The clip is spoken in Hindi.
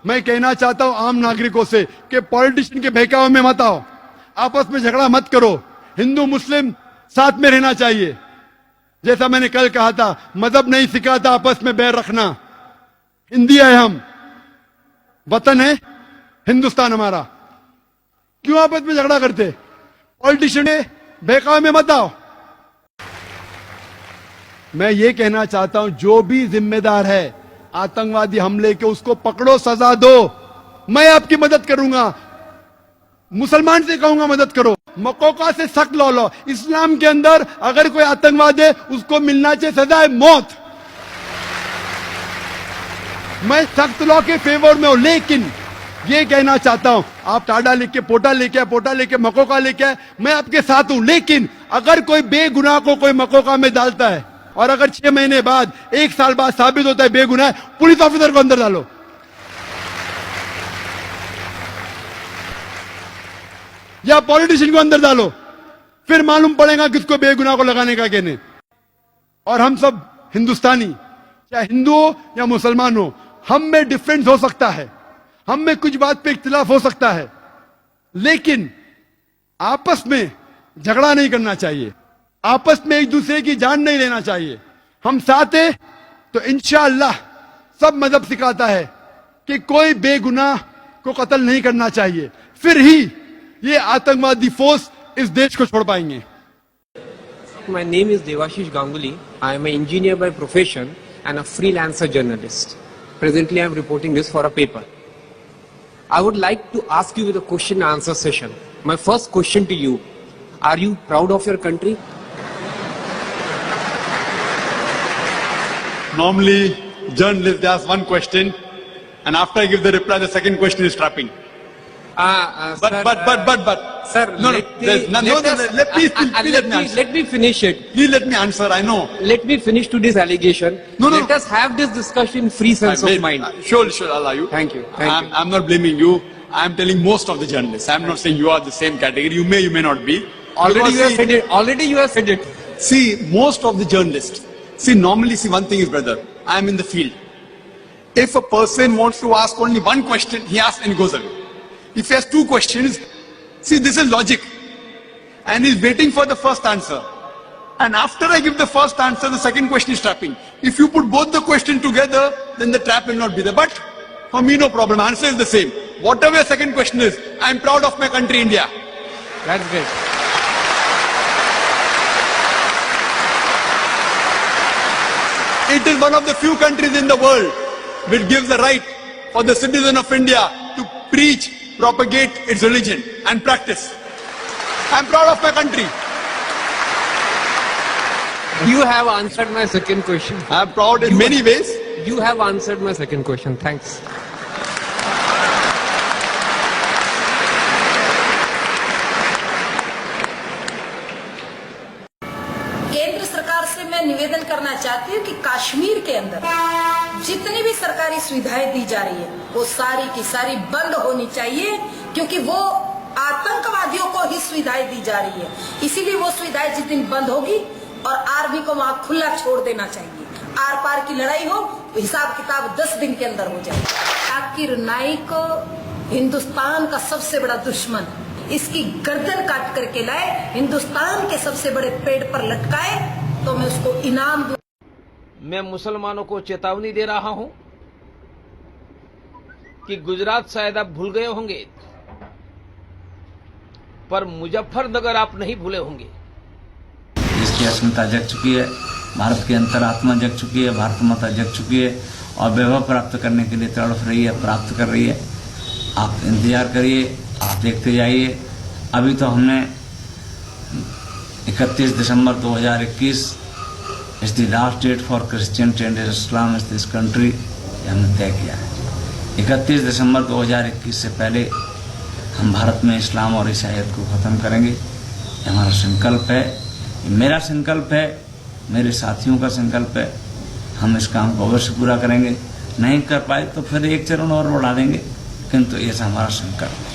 मैं कहना चाहता हूं आम नागरिकों से कि पॉलिटिशियन के बहकावे में मत आओ, आपस में झगड़ा मत करो। हिंदू मुस्लिम साथ में रहना चाहिए। जैसा मैंने कल कहा था, मजहब नहीं सिखाता आपस में बैर रखना। हिंदी है, हम वतन है हिंदुस्तान हमारा, क्यों आपस में झगड़ा करते? पॉलिटिशियन के बहकावे में मत आओ। मैं ये कहना चाहता हूं, जो भी जिम्मेदार है आतंकवादी हमले के, उसको पकड़ो, सजा दो। मैं आपकी मदद करूंगा, मुसलमान से कहूंगा मदद करो। मकोका से सख्त लॉ लो। इस्लाम के अंदर अगर कोई आतंकवादी है उसको मिलना चाहिए सजा है मौत। मैं सख्त लॉ के फेवर में हूं, लेकिन ये कहना चाहता हूं, आप टाडा लेके पोटा लेके, पोटा लेके मकोका लेके, मैं आपके साथ हूं। लेकिन अगर कोई बेगुनाह को कोई मकोका में डालता है और अगर 6 महीने बाद, 1 साल बाद साबित होता है बेगुनाह, पुलिस ऑफिसर को अंदर डालो। या पॉलिटिशियन को अंदर डालो, फिर मालूम पड़ेगा किसको बेगुनाह को लगाने का कहने। और हम सब हिंदुस्तानी, चाहे हिंदू हो या मुसलमान हो, हम में डिफरेंस हो सकता है, हम में कुछ बात पे इख्तिलाफ हो सकता है, लेकिन आपस में झगड़ा नहीं करना चाहिए, आपस में एक दूसरे की जान नहीं लेना चाहिए। हम साथ हैं तो इंशाअल्लाह सब मजहब सिखाता है कि कोई बेगुनाह को कत्ल नहीं करना चाहिए, फिर ही ये आतंकवादी फोर्स इस देश को छोड़ पाएंगे। My name is Devashish Ganguly. I am an engineer by profession and a freelancer journalist. Presently, I am reporting this for a paper. I would like to ask you with a question and answer session. My first question to you: are you proud of your country? Normally, journalists they ask one question, and after I give the reply, the second question is trapping. But, Sir, no, please let me finish it. Please let me answer. I know. Let me finish to this allegation. No. Let us have this discussion free sense of mind. Sure, I'll allow you. Thank you. I'm not blaming you. I'm telling most of the journalists. I'm not saying you are the same category. You may not be. Already you have said it. See, most of the journalists. See, normally, one thing is, brother, I'm in the field. If a person wants to ask only one question, he asks and he goes away. If he has 2 questions, see, this is logic. And he's waiting for the first answer. And after I give the first answer, the second question is trapping. If you put both the questions together, then the trap will not be there. But for me, no problem. Answer is the same. Whatever your second question is, I'm proud of my country, India. That's great. It is one of the few countries in the world which gives the right for the citizen of India to preach, propagate its religion and practice. I'm proud of my country. You have answered my second question. I'm proud in many ways. You have answered my second question. Thanks. केंद्र सरकार से मैं निवेदन करना चाहती हूँ कि कश्मीर के अंदर जितनी भी सरकारी सुविधाएं दी जा रही है वो सारी की सारी बंद होनी चाहिए, क्योंकि वो आतंकवादियों को ही सुविधाएं दी जा रही है। इसीलिए वो सुविधाएं जिस दिन बंद होगी और आर्मी को वहां खुला छोड़ देना चाहिए। आर पार की लड़ाई हो तो हिसाब किताब 10 दिन के अंदर हो जाए। जाकिर नाइक हिंदुस्तान का सबसे बड़ा दुश्मन, इसकी गर्दन काट करके लाए, हिंदुस्तान के सबसे बड़े पेड़ पर लटकाए तो मैं उसको इनाम दूं। मैं मुसलमानों को चेतावनी दे रहा हूं कि गुजरात शायद आप भूल गए होंगे, पर मुजफ्फरनगर आप नहीं भूले होंगे। इसकी अस्मिता जग चुकी है, भारत की अंतरात्मा जग चुकी है, भारत माता जग चुकी है और वैभव प्राप्त करने के लिए तड़फ रही है, प्राप्त कर रही है। आप इंतजार करिए, आप देखते जाइए। अभी तो हमने 31 December 2021 is the last date for Christian and Islam इस दिस कंट्री, हमने तय किया है। 31 दिसंबर 2021 से पहले हम भारत में इस्लाम और ईसाईयत को ख़त्म करेंगे। ये हमारा संकल्प है, ये मेरा संकल्प है, मेरे साथियों का संकल्प है। हम इस काम को अवश्य पूरा करेंगे। नहीं कर पाए तो फिर एक चरण और बढ़ा देंगे, किंतु ये हमारा संकल्प है।